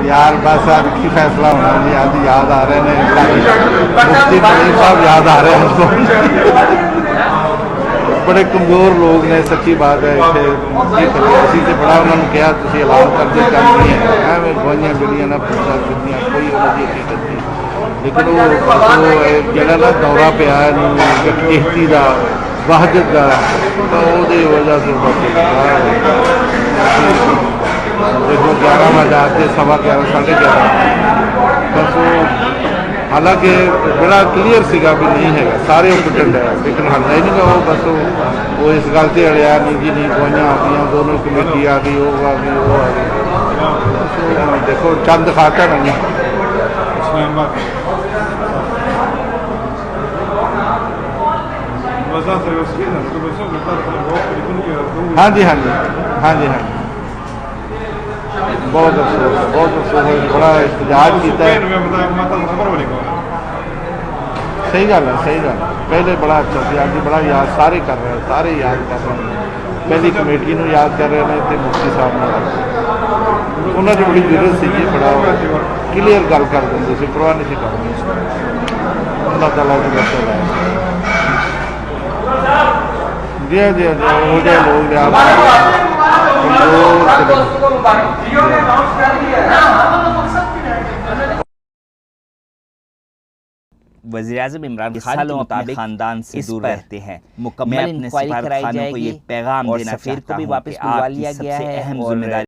यार बस अब की फैसला होना जी, आज याद आ रहे हैं मुफ्ती नईम साहब याद आ रहे हैं उसको। बड़े कमज़ोर लोग ने, सच्ची बात है। इतने असी तो बड़ा उन्होंने कहा तुम ऐलान करते काम नहीं है, एवं गवाइयाँ मिलियां ना पुलिस दित्तियां, कोई उन्होंने हकीकत नहीं। लेकिन वो जरा ना दौरा पिया किश्ती का वहदत का, तो वो वजह से देखो 11 बजा के 11:15 11:30 बस वो, हालांकि बड़ा क्लीयर सीगा भी नहीं है, सारे पिटन है, लेकिन हल्ला ही नहीं वो बस वो इस गल से अड़िया नहीं जी, नहीं गवाइयाँ आ गई, दोनों कमेटी आ गई, वो आ गई, वो आ गई। देखो चंद खाता नहीं। हाँ जी, हाँ जी, हाँ जी, हाँ जी, बहुत अफसोस, बहुत अफसोस, बड़ा एहतजाज किया। सही गल है, सही गल। पहले बड़ा अच्छा से अभी बड़ा याद सारे कर रहे हैं, सारे याद कर रहे हैं। पहली कमेटी को याद कर रहे हैं तो मुफ्ती साहब ने उन्होंने बड़ी जरूरत सी, बड़ा क्लीयर गल कर देंगे सी, परवाह नहीं करनी। अल्लाह ताला की बरकत है जी। हाँ जी, हाँ जी, वो जो लोग वज़ीर-ए-आज़म इमरान खान के मुताबिक खानदान से दूर रहते हैं। मुकम्मल इंक्वायरी कराई जाएगी, पैगाम देना चाहता हूं कि आपकी सबसे अहम जिम्मेदारी